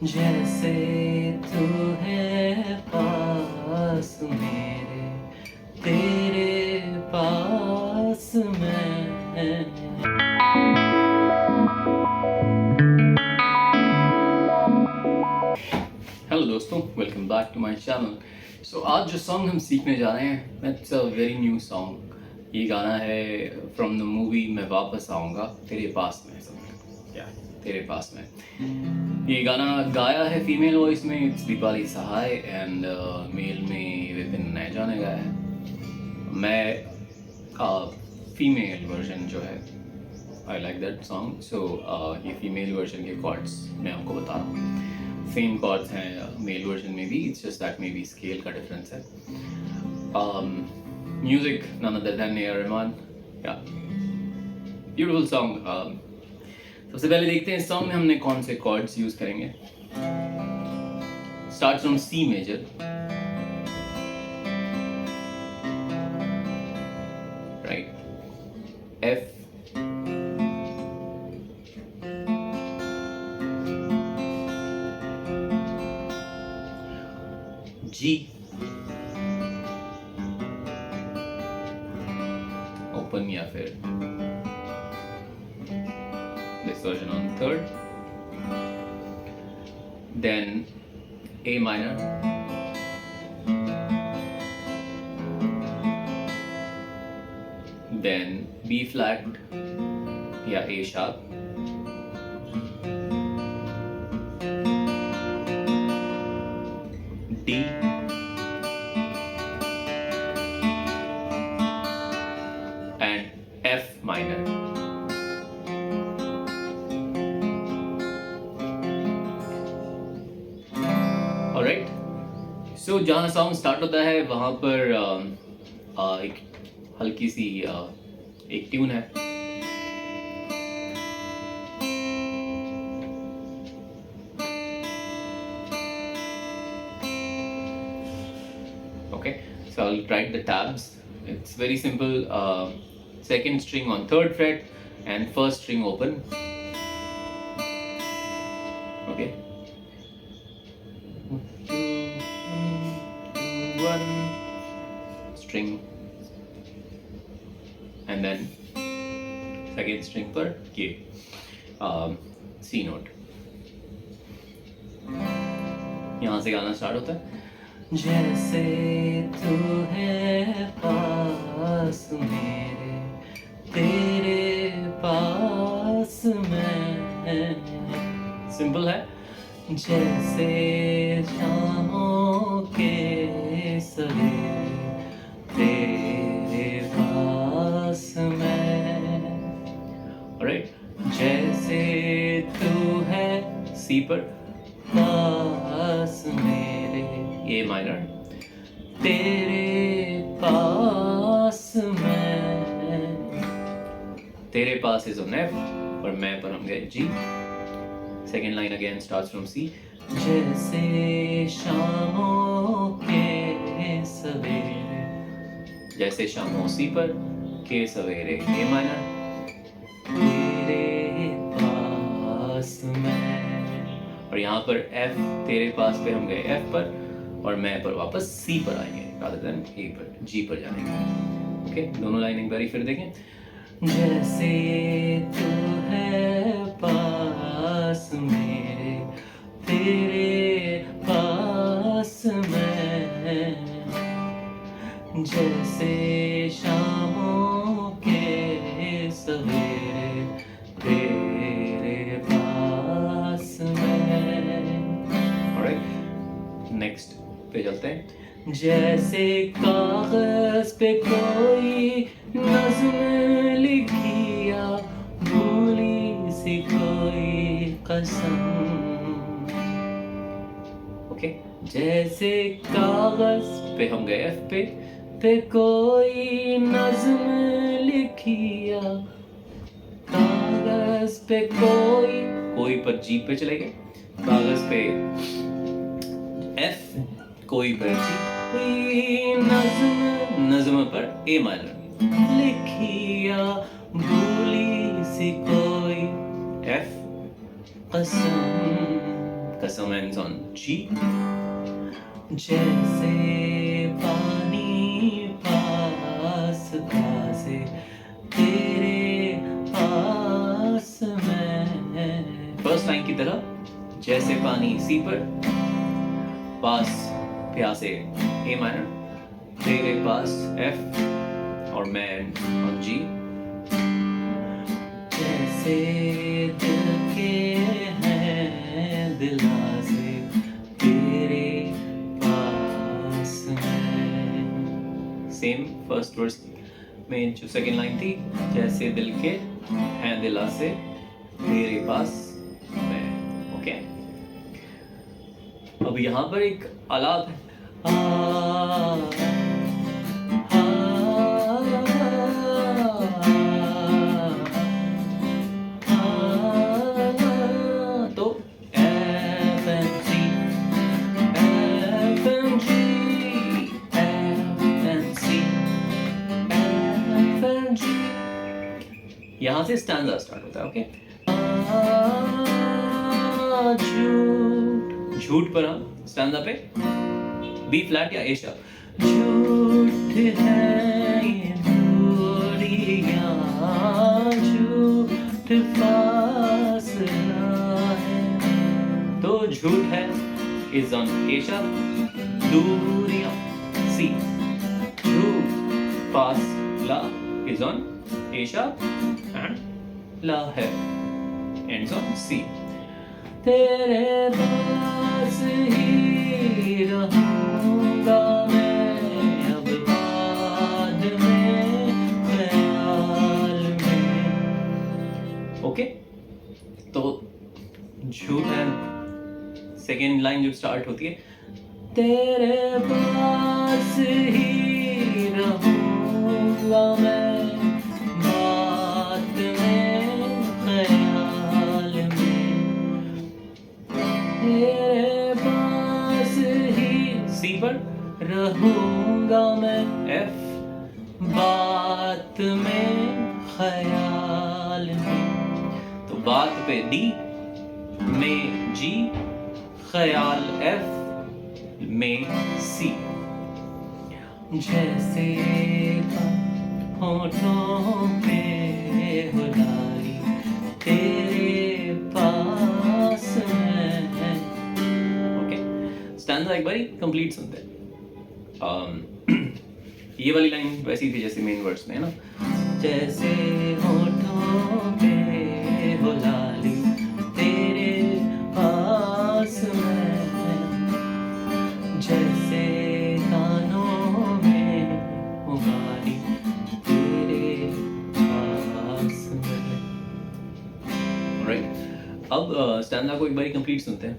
जैसे तू है पास मेरे, तेरे पास मैं। हेलो दोस्तों, welcome back to my channel. So आज जो सॉन्ग हम सीखने जा रहे हैं, it's a very new song. ये गाना है फ्रॉम द मूवी मैं वापस आऊँगा तेरे पास में। क्या तेरे पास में ये गाना गाया है फीमेल वॉइस में, it's Deepali Sahay, and male में विपिन नैजा ने गाया है। मैं फीमेल वर्जन जो है, आई लाइक दैट सॉन्ग। सो ये फीमेल वर्जन के कॉर्ड्स मैं आपको बता रहा हूँ। सेम कॉर्ड्स हैं मेल वर्जन में भी, it's just that may be scale का डिफरेंस है। Music none other than A R Rahman. या ब्यूटीफुल सॉन्ग। सबसे पहले देखते हैं इस सॉन्ग में हमने कौन से कॉर्ड्स यूज करेंगे। Start from C major, right, F, G, open या फिर this version on third, then A minor, then B flat या A sharp, D, and F minor. Alright, so जहाँ सॉन्ग स्टार्ट होता है वहाँ पर एक हल्की सी एक ट्यून है। Okay, so I'll write the tabs. It's very simple. Second string on third fret and first string open. Okay. 1 string and then second string पर K, C note। यहाँ से गाना स्टार्ट होता है। जैसे तू है पास मेरे, तेरे पास मैं। सिंपल है। जैसे शामों के सवेरे, तेरे पास मैं। ऑलराइट, जैसे तू है सी पर, पास मेरे ए माइनर, तेरे पास मैं। तेरे पास इज ऑन एफ और मैं पर हम गए G. Second line again starts from C. जैसे शामों के सवेरे, जैसे शामों सी पर, के सवेरे ए माइनर, तेरे पास मैं। और यहाँ पर एफ, तेरे पास पे हम गए एफ पर और मैं पर वापस सी पर आएंगे rather than ए पर, जी पर जाएंगे। ओके, दोनों लाइन एक बारी फिर देखें। जैसे तू है पास मेरे, तेरे पास मैं। जैसे शामों के सवेरे, तेरे पास मैं। ऑलराइट, नेक्स्ट पे चलते हैं। जैसे कागज पे कोई नज़्म लिखी या भूली सी कोई कसम। ओके, जैसे कागज पे हम गए एफ पे कोई नज़्म लिखी या, कागज पे कोई पर जी पे चले गए, कागज पे एफ, कोई पर जी, कोई नज़्म पर ए माइनर, लिखिया भूली सी कोई एफ, कसम कसम ends on G. जैसे पानी पास पास तेरे पास मैं. फर्स्ट लाइन की तरह जैसे पानी C पर, पास प्यासे A माइनर, तेरे पास F और मैं on G. जैसे दिल के हैं दिलासे तेरे पास में. सेम फर्स्ट वर्स में जो सेकेंड लाइन थी, जैसे दिल के हैं दिलासे तेरे पास में. ओके, अब यहाँ पर एक आलाप है. यहाँ से स्टैंजा स्टार्ट होता है. ओके, झूठ झूठ पर हम स्टैंजा पे बी फ्लैट या ए शार्प. झूठ है ये दूरियां, झूठ फासला है. तो झूठ है इज ऑन ए शार्प, दूरियां सी. झूठ फासला is on A sharp and ला है ends on C. तेरे पास ही रहूंगा मैं अब बाद में ख्याल में. ओके, तो झूठ है सेकेंड लाइन जो स्टार्ट होती है, तेरे पास ही रहूंगा मैं रहूंगा मैं F बात में ख्याल में. तो बात पे D, में G, ख्याल F में C. जैसे होठों पे हो लाली तेरे पास में. ओके, स्टैंजा एक बारी कंप्लीट सुनते हैं. ये वाली लाइन वैसी थी जैसे मेन वर्ड्स में है ना. जैसे होठों पे हो लाली तेरे पास में, जैसे कानों में हो गाली तेरे पास में. राइट, अब स्टैंजा को एक बारी कंप्लीट सुनते हैं.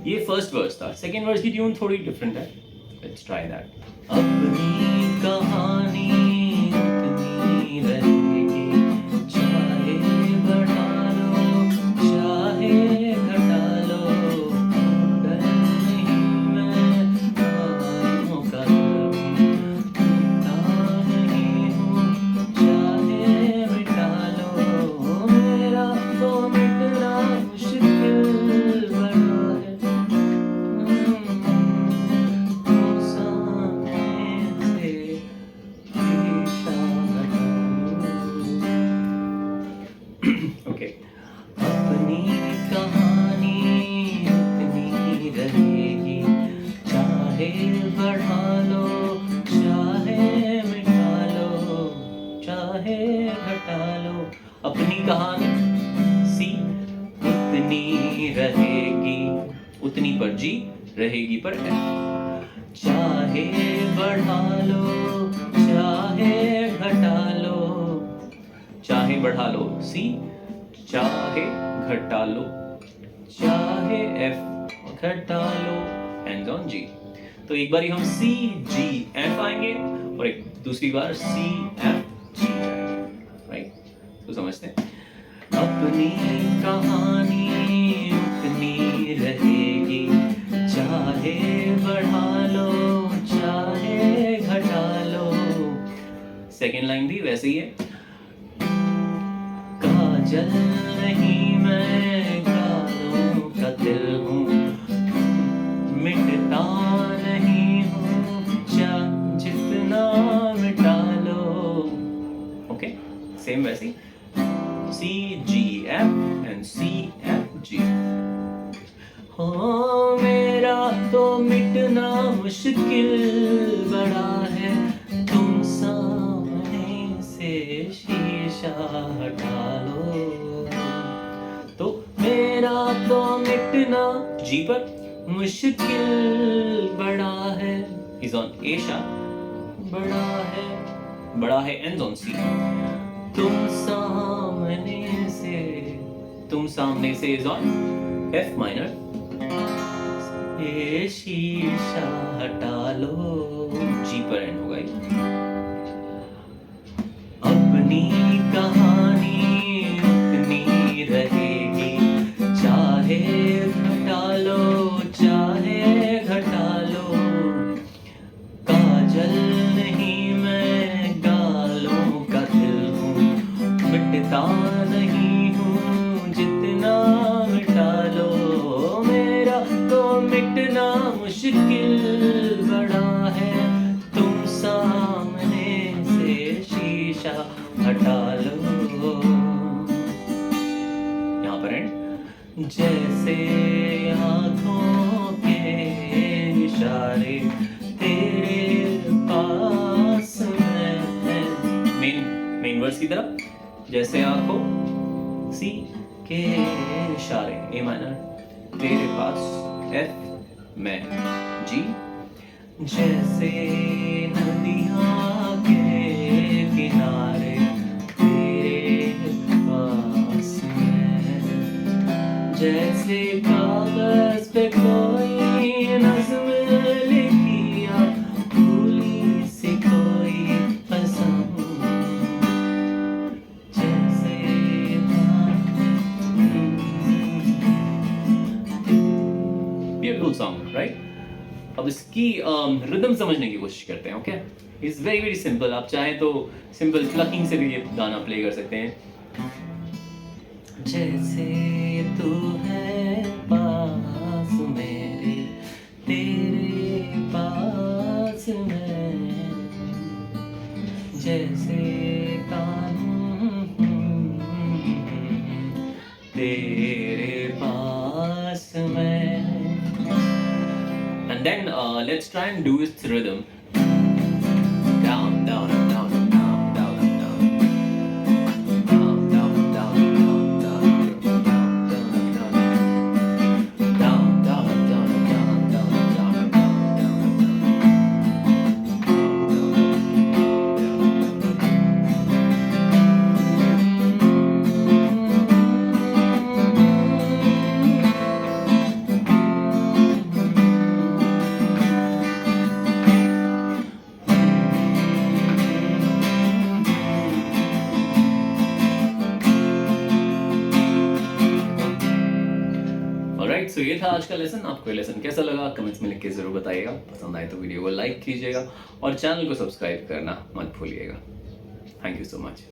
ये फर्स्ट वर्स था. सेकेंड वर्स की ट्यून थोड़ी डिफरेंट है. Let's try that. अपनी कहानी उतनी रहेगी, चाहे बढ़ा लो चाहे घटा लो, डर नहीं मैं आँखों का टूटा नहीं हूँ, चाहे मिटा लो मेरा तो मिटना मुश्किल बड़ा है. सामने से घटा लो। अपनी कहानी सी, उतनी रहेगी, उतनी पर जी, रहेगी पर एफ। चाहे बढ़ा लो, चाहे घटा लो, चाहे बढ़ा लो सी, चाहे घटा लो, चाहे एफ घटा लो, एंड ऑन जी। तो एक बार हम सी जी एफ आएंगे और एक दूसरी बार सी एफ जी जाएंगे, राइट? तो समझते हैं। अपनी कहानी उतनी रहेगी, चाहे बढ़ा लो, चाहे घटा लो। सेकेंड लाइन भी वैसे ही है। काजल नहीं मैं गालों का दिल हूँ, मिटता नहीं हूँ जितना मिटा लो। ओके, सेम वैसे C G F and C F G. हो मेरा तो मिटना मुश्किल बड़ा है, तुम सामने से शीशा हटा लो। तो मेरा तो मिटना जी पर मुश्किल बड़ा है, इज ऑन ए शार्प, बड़ा है एंड ऑन सी। तुम सामने से इज ऑन एफ माइनर, ये शीशा हटा लो, जी पर एंड होगा। अपनी कहानी उतनी रहेगी, चाहे घटा लो, चाहे घटा लो। काजल नहीं मैं गालों का दिल हूँ, मिटता नहीं हूँ जितना मिटा लो। मेरा तो मिटना मुश्किल बड़ा है, तुम सामने से शीशा हटा लो। यहाँ पर एंड। जैसे आँखों के इशारे तेरे पास मैं, मेन वर्स की तरफ। जैसे आँखों सी के इशारे ए माइनर, तेरे पास एफ में जी। जैसे नदियाँ के किनारे तेरे पास मैं, जैसे कागज पे कोई नज़्म लिखी या भूली सी कोई पसंद। Beautiful song, right? अब इसकी रिदम समझने की कोशिश करते हैं। Okay, it's very very simple. आप चाहें तो सिंपल प्लकिंग से भी ये गाना प्ले कर सकते हैं। जैसे तू है पास मेरे, तेरे पास मैं, जैसे तेरे पास मैं। And then let's try and do its rhythm. Down, down, down, down, down, down, down, down, down, down, down, down, down, down, right. So ये था आज का लेसन। आपको ये लेसन कैसा लगा कमेंट्स में लिख के जरूर बताइएगा। पसंद आए तो वीडियो को लाइक कीजिएगा और चैनल को सब्सक्राइब करना मत भूलिएगा। Thank you so much.